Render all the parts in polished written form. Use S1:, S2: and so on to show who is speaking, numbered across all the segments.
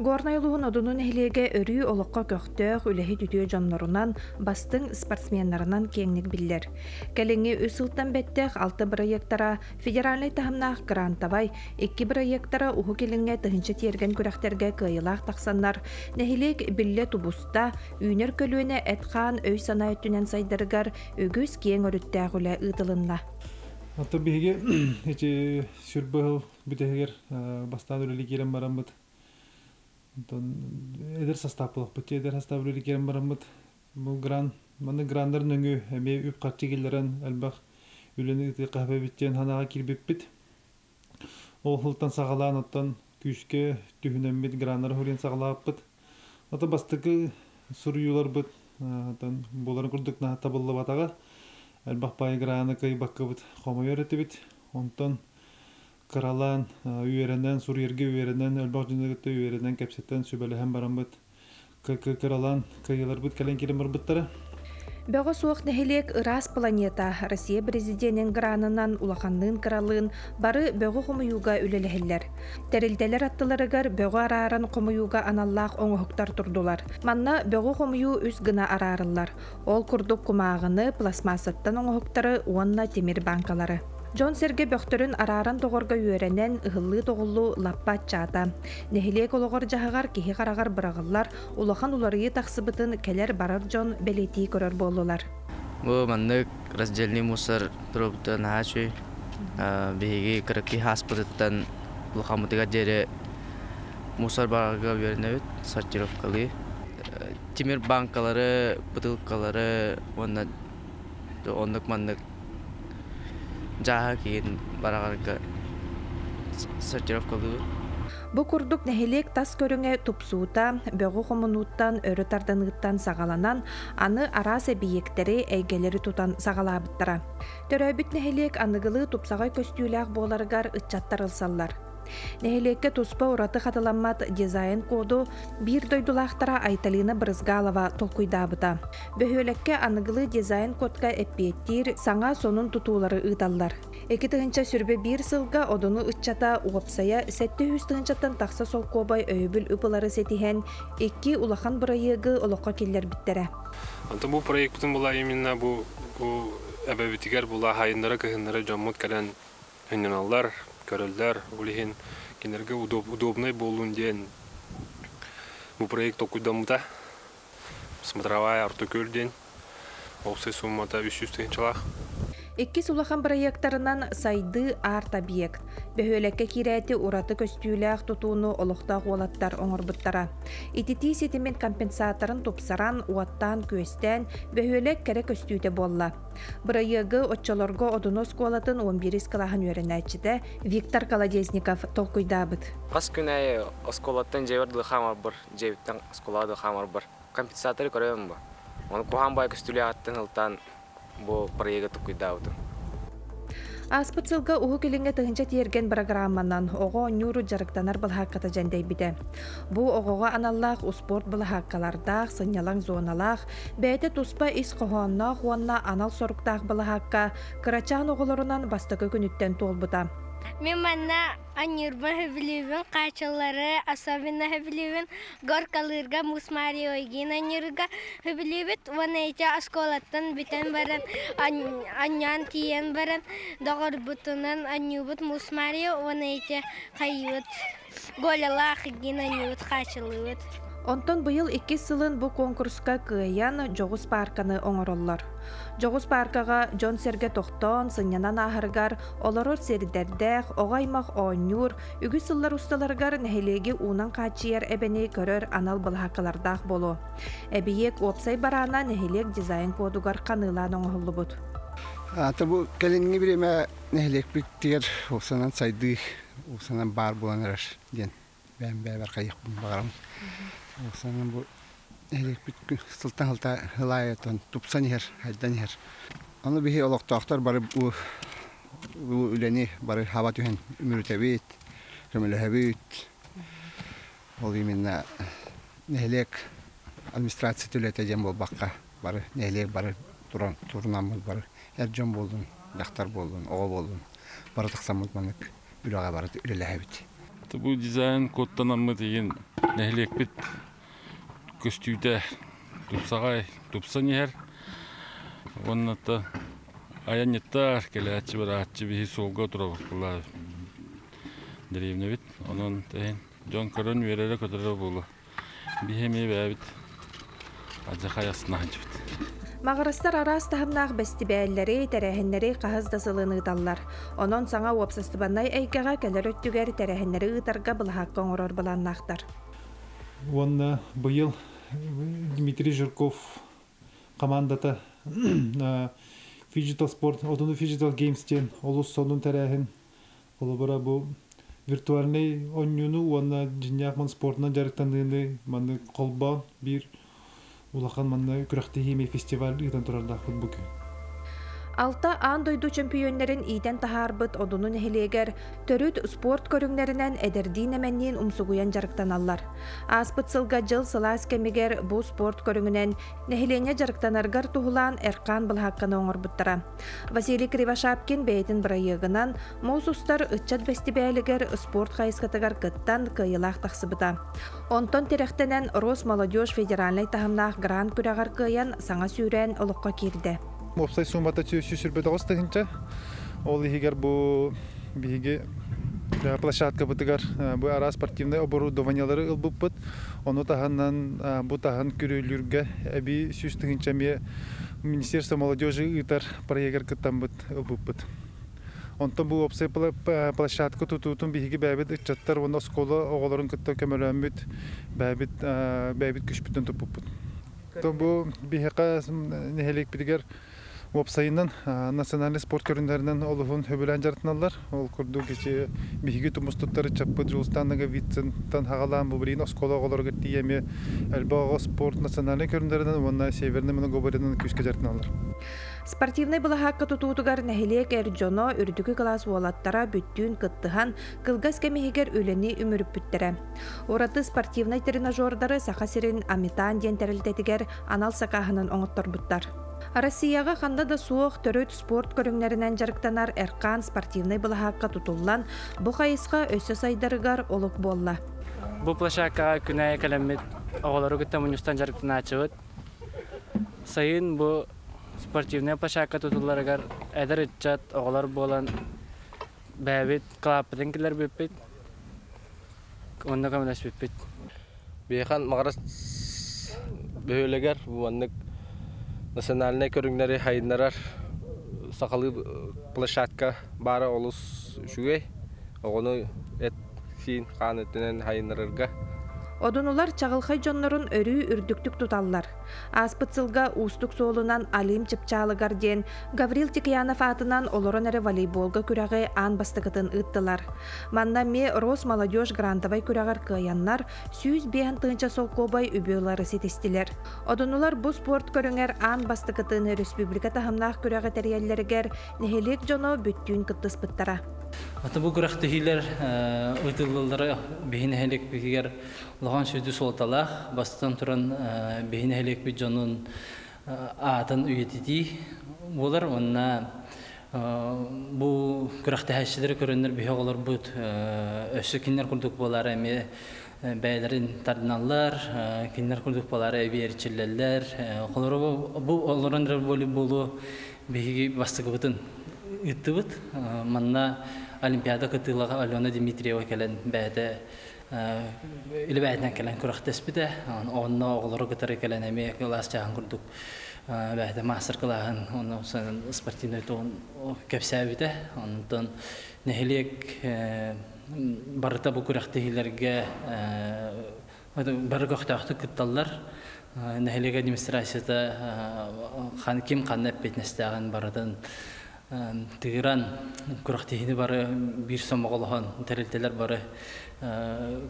S1: Горнайлуғын одунун эхилеге өрүү олыққа көқтөөх үлэхи түтүө жоннорунан бастың спортсменнарынан кеңник биллер. Кәліңі үсілттан бәттех 6 проекттара федеральный тахымнаах грантавай, 2 проекттара уху келіңе тыхынчы терген күрәхтерге кыйылаах тақсаннар, нәхилек билле тубуста, үйнер көлуіне әтқан өй санай түнен сайдыргар өгіз кең өріттәғ үлә ұтылынна.
S2: Ата биһиге эти сүрбыл бүтегер бастан үлели керен барамбыт. Эдер состав булак бит, эдер состав үлели керен барамбыт. Бу маны грандар нөңү эме үп картигелерен албак үлени кахбе биттен ханага кирбеп бит. Ол хылтан сагалан оттан күскө түһүнөн бит грандар хурен сагалап бит. Ата бастыкы сурюлар бит. Атан буларын курдукна табылла батага. Албак пай граны кай баккыбыт хомой өретибит. Онтон Каралан үйеренен, сурьерге үйеренен, әлбақ жинегітті үйеренен кәпсеттен сөбәлі әм барамбыт. Каралан кайылар бұд кәлен керем барбыттары.
S1: Бөғы суық нәхелек ырас планета Россия президентінің гранынан улақанның қаралығын бары бөгі қомыюға үлелігілер. Тәрілделер аттыларығар бөгі арарын қомыюға аналлақ оңығықтар тұрдылар. Манна бөгі қомыю үз гына арарылар. Ол күрдік құмағыны пластмасыттан оңығықтары уанна темір банкалары. Джон Серге бөқтөрін араран тоғырға үйеренен ұғылы тоғылу лаппат чата. Нехилек олығыр жағығар кехи қарағар бірағылар, улахан уларыйы тақсыбытын кәлер барар Джон бәлеті көрір болылар.
S3: Бұл маңнық раздельный мусор тұрыптан ағачы, бейге кірікки хаспыдыттан ұлғамытыға дере мусор бағаға үйеріне өт, сортировкалы. Темір банкалары, бутылкалары, ондық маңнық Жаға кейін барағарға сортировкалы.
S1: Бұ күрдік нәхелек тас көріңе тупсуыта, бөғі қомынуыттан, өрі тарданығыттан сағаланан, аны арасы бейектері әйгелері тұтан сағалабыттара. Төрәбіт нәхелек анығылы тупсағай көстүйләғ боларығар ұтчаттар ылсаллар. Нәхелекке туспа ураты қатыламмат дизайн коду бір дойдулақтара Айталина Брызгалова толкуйдабыта. Бөхөлекке анығылы дизайн кодка әппеттер саңа сонун тутулары ұталлар. Эки тыгынча сүрбе бір сылға одуну ұтчата уапсая сәтті үз тыгынчаттан тақса сол кобай өйбіл үпылары сетихен эки улахан бұрайығы олыққа келер біттері.
S4: Анты бұл проекттің бұла именно бұл әбәбітігер бұла хайындары көхіндары жаммут кәрен хынналар көрөлдөр улихин кенерге удобный болуун ден бу проект окуйдамыта смотровая артукөл ден оксы суммата 300 тыгынчалах.
S1: Икки сулахан проекттарынан сайды арт объект. Бөхөлекке кирети ураты көстүйләк тутууну олуқтақ олаттар оңырбыттара. Итити сетимен компенсаторын тупсаран уаттан көстен бөхөлек кәрі көстүйте болла. Бұрайығы отчалорго одунос колатын 11 калахан өрінәтчіде Виктор Колодезников толкуйдабыт.
S5: Қас күнәй осколаттан жеверді қамар бір, жевіттен осколады қамар бір. Компенсаторы көрем ба. Оны кухан бай көстүйләк аттын ылтан бұл проекты толкуйдабыт.
S1: Аспыцылға ұғы келіңе тұхынча терген программанан оғы нюру жарықтанар бұлхаққата жәндей біде. Бұ оғыға аналлақ ұспорт бұлхаққалардақ, сынялаң зоналақ, бәйті тұспа ис қоғанна хуанна анал сорықтақ бұлхаққа қырачан оғыларынан бастықы күніттен толбыда.
S6: Мен манна анюрбан хөбілеуін, қачылары, особенно хөбілеуін, горкалырға мусмари ойген анюрға хөбілеуіт, оны әйте асколаттан бітен баран, аньян тиен баран, доғыр бұтынан анюбыт мусмари, оны әйте қайуыт, голалақ еген анюбыт қачылыуыт.
S1: Онтон бұйыл 2 сылын бұл конкурска кыйян Жоғыз парканы оңыроллар. Жоғыз паркаға Джон Серге тоқтон, сынянан ахыргар, оларор сердердәқ, оғаймақ оңюр, үгі сыллар ұсталарғар нәхелеге унан қачияр әбәне көрір анал бұлхақалардақ болу. Әбиек опсай барана нәхелек дизайн кодугар қанылан оңғылы бұд.
S7: Ата бұл кәлінгі біреме нәхелек бүттігер осанан сайды, осанан бар боланырар ден. Бән бәбір қайық бағарам. Осанан бұл әлек бүткін сылтан ғылта ғылайытын тұпсан ер, айдан ер. Оны бігі олықтақтар бары бұл үләне бары хава түйен үмірітәбет, көміліғабет. Ол именно әлек администрация түлетәден бол баққа бары әлек бары тұрнамыз бары. Әр жон болдың, дақтар болдың, оғы болдың. Бары тақсамыз манық үліға бары үліліғабет.
S8: Bu dizayn kodtanamı деген нәһлекбит көстүйдә тупсагай тупсан яр. Онната аянеттар келәче барачы би солга турып була. Деревне бит. Онын тәен Жон Корон вереле көтөрө булу. Бихеме бәбит. Ажа хаясына җит.
S1: Мағырыстар арас тахымнақ бәстібәлләре, тәрәхінлері қағыз дасылыны ұталар. Онон саңа уапсастыбаннай әйгеға кәлер өттігер тәрәхінлері ұтарға бұлхаққа оңырор бұланнақтар.
S2: Онна бұйыл Дмитрий Жирков командата Digital Sport, Odunu Digital Games'ten олыс сонун тәрәхін. Олы бұра бұл виртуальный ойнуну, онна жиняқман спортынан жарықтандығынды маңды қолба бір улахан манна күрәхте химия фестиваль итен турарда футбол.
S1: Алта ан дойду чемпионнарын итен тахарбыт одунун эхилегер төрүт спорт көрүңнәренән эдердин эменнин умсугуян жарыктаналлар. Аспыт сылга жыл сылас кемигер бу спорт көрүңнән нехилене жарыктанаргар тухулан Эркан былхакканы оңорбуттара. Василий Кривошапкин бейтин бырайыгынан моусустар ытчат фестивалегер спорт хайскатыгар кыттан кыйылах тахсыбыта. Онтон терехтенен Рос молодежь федеральный тахымнах грант күрәгар кыян саңа сүйрән олыққа кирде.
S2: Опсай сумата сүрбеді ғостығынша. Ол егер бұл биге площадка бұтығар бұл ара спортивный оборудованиялары ылбып бұд. Оны тағаннан бұл таған көрілерге әбі сүстігінша ме Министерство молодежи ұйтар проегер күттан бұд ылбып бұд. Онтан бұл опсай площадка тұтуытын биге бәбіт үтчаттар, оны скола оғыларын күтті көмірәмбіт бәбіт күш бүтін тұпып бұд. Бұл бихеқа нехелек бідігер Опсайынан национальный спорт көріндерінен олығын хөбілән жарытыналар. Ол күрді кече бейгі тұмыстыттары чаппы жылыстаныға витсентан хағалан бұл бірейін оскола оғылар кәтті еме әлбағы спорт национальный көріндерінен онна северні мұны ғобарынан күшке жарытыналар.
S1: Спортивный бұлахаққа тұтуытығар нәхілек әрджоно үрдігі класс уолаттара бүттүүн кыттыхан кылгас кемехигер өлені үміріп бүттірі. Ораты спортивный тренажердары сақа сирин амитан ден тәрілтетігер анал сақағының оңыттар бұттар. Россияға қанда да суық төрөт спорт көріңнерінен жарықтанар Эркан спортивный бұлахаққа тұтулан бұ қайысқа өсі сайдарығар олық болла.
S9: Бұл площадкаға күнәйі кәлемет оғылары күттен мұныстан жарықтана ачығыт. Сайын бұл спортивный площадка тұтуларығар әдір үтчат оғылар болан бәбет қылаппытын келер бөппет. Онда көміләс бөппет.
S10: Бейхан мағарас бөйлегер бұваннық национальный көріңнері хайынларар сақалы площадка бары олыс жүгей. Оғыны әт син қан өттінен хайынларырға.
S1: Одунулар чағылхай жоннорун өрүү үрдүктүк туталлар. Аспытсылга устук соолунан Алим Чыпчалыгар ден Гаврил Тикиянов атынан олорон әрі волейболга күрәғі ан бастығытын ыттылар. Манна ме Рос молодежь грантовай күрәғар кыяннар сүйіз бейін тыңча солкобай үбеулары сетестилер. Одунулар бу спорт көріңер ан бастығытын республика тахымнақ күрәғі тәрелерігер нехелек жоно бүттүүн кыттыс бұттара.
S9: Аты бұл күрәқті хейлер ұйтылылары бейін әлек бекегер лаған сөзді солталақ, бастан тұран бейін әлек бек жонын атын үйететі болар. Онына бұл күрәқті әшілері көрінер бейі олар бұд өсі кенлер күрдік болар әме бәйлерін тардыналар, кенлер күрдік болар әбе әрчелелер. Бұл оларын волейболы бейге бастығы бұтын үтті бұд. Манна Олимпиада кытылага Алена Дмитриева келен бәді үлі бәдінен келен күрақтес біді. Онына оғылары күтары келен әме класс жағын күрдік бәді мастер қылағын, оны спортивный тоғын көпсә біді. Онытын нәхелек барыта бұл күрақты хейлерге бары көқтақты күтталар. Нәхелек администрацияда ким қаннап бетнестіғын барыдан Тыгыран күрәқтейіні бары бір сомағылыған тәрелтелер бары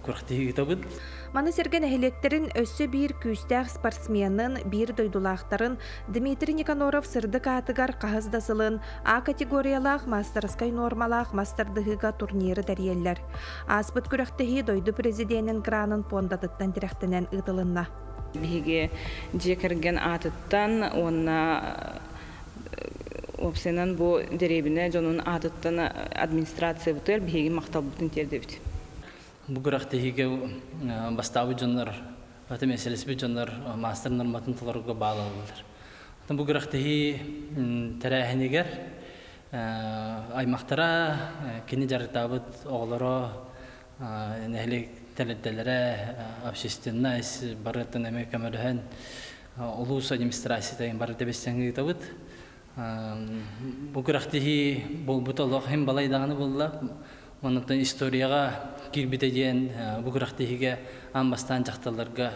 S9: күрәқтейі табыд.
S1: Маны серген әхелектерін өссі бір күстәқ спортсменнің бір дойдулақтарын Дмитрий Никаноров сырдық атығар қағыздасылын А категориялақ мастерскай нормалақ мастердығыға турниры дәрелер. Аспыт күрәқтейі дойду президентін гранын пондадыттан тірәқтінен ұтылынна.
S11: Біге жекерген атыттан, онна Опсенан бұл деребіне жонun адыттан администрация бұтыр бейгі мақтал бұтын терді бүті.
S9: Буграхтыхиге бастабы жоннор, аты меселеспи жоннор мастер норматын толорга bağladılar. Буграхтыхи тәрәһенегер аймақтара кини жарытабыт оғлоро нәһлек тәләттәләре общественна барытын әме камерһен улус администрацияда бар дебестәңге табыт. Буграхтыхи булбут Аллах һәм балай даганы булла. Онтон историяга кирбите дигән буграхтыхиге амбастан жакталарга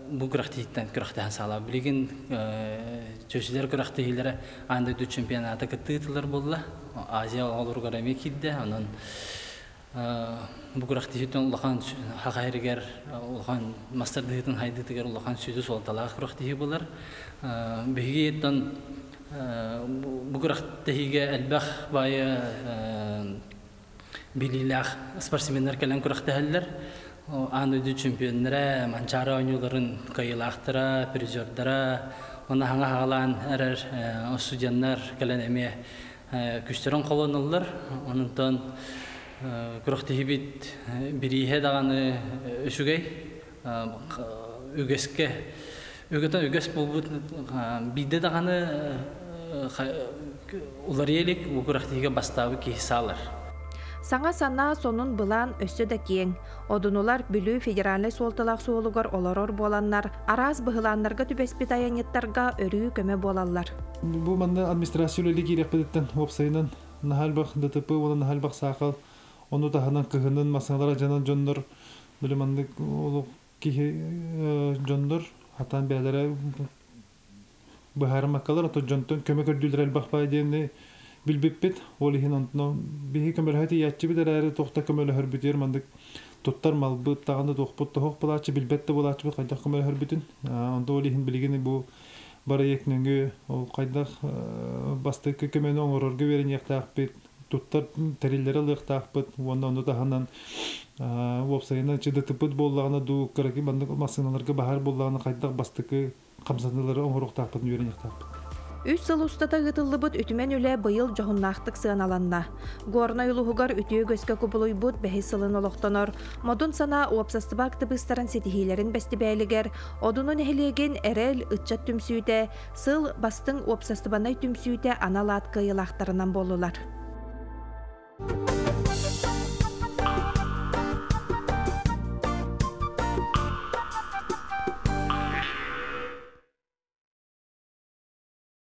S9: буграхтыхиттан күрәхтән сала билген чөчләр күрәхтыхиләре анда ду чемпионаты кыттылар булла. Азия алырга рәме кидде. Анан буграхтыхиттан улахан хагайргер улахан мастerdыгын хайдытыгер улахан сүзү солталак күрәхтыхи булар. Бигеттан буграхтыхиге әлбәх бая билилах спортсменнер келен күрәхтәһәлләр. Аны ду чемпионнары манчара ойнууларын кайылактыра, призердара, аны хаңа хагалан әрәр студентлар келен эме күчтерен колонылар. Онтон күрәхтәһи бит бирие даганы өшүгәй үгәскә үгәтә үгәс булбут бидә даганы улар елек күрәхтәһигә бастабы кисалар.
S1: Саңа сана сонун былан өссө да кең. Одунулар бүлүү федеральный солталақ соолугар олорор боланнар, араз быһыланнарга түбеспит аянеттарга өрүү көмө болалар.
S2: Бу манда администрациялы кирек бедеттен опсайнан нахалбах ДТП оны нахалбах сакал ону таханан кыһынын масалара жанан жондор биле манда олук ки жондор хатан бәләре бахар макалар то жонтон көмө көрдүлөр албах байдыны билбиппит олихин онтно бихи көмөлһәти ятчы бидәрәре тохта көмөлһөр бүтер мандык туттар малбыт тагында тохпут тохок булачы билбетте булачы кайда көмөлһөр бүтүн онда олихин билгени бу бары екнеңге ол кайда бастык көмөнө оңорорга берен яктакпыт туттар териллери лыктакпыт онда таханан вопсайна чыдытыпыт боллагына ду караки мандык масыналарга бахар боллагына кайда бастыкы камсанылары оңороктакпыт берен яктакпыт.
S1: 3 сыл устата гытыллыбыт үтүмен үле быйыл жохуннахтык сыаналанна. Горна юлугугар үтүө көскө кубулуйбут бэхи сылын олохтонор. Модун сана уапсастыбак тыбыстарын сетихилерин бестибээлигер, одунун эхилеген эрел ытчат түмсүүтэ, сыл бастың уапсастыбанай түмсүүтэ аналаат кыйылахтарынан болулар.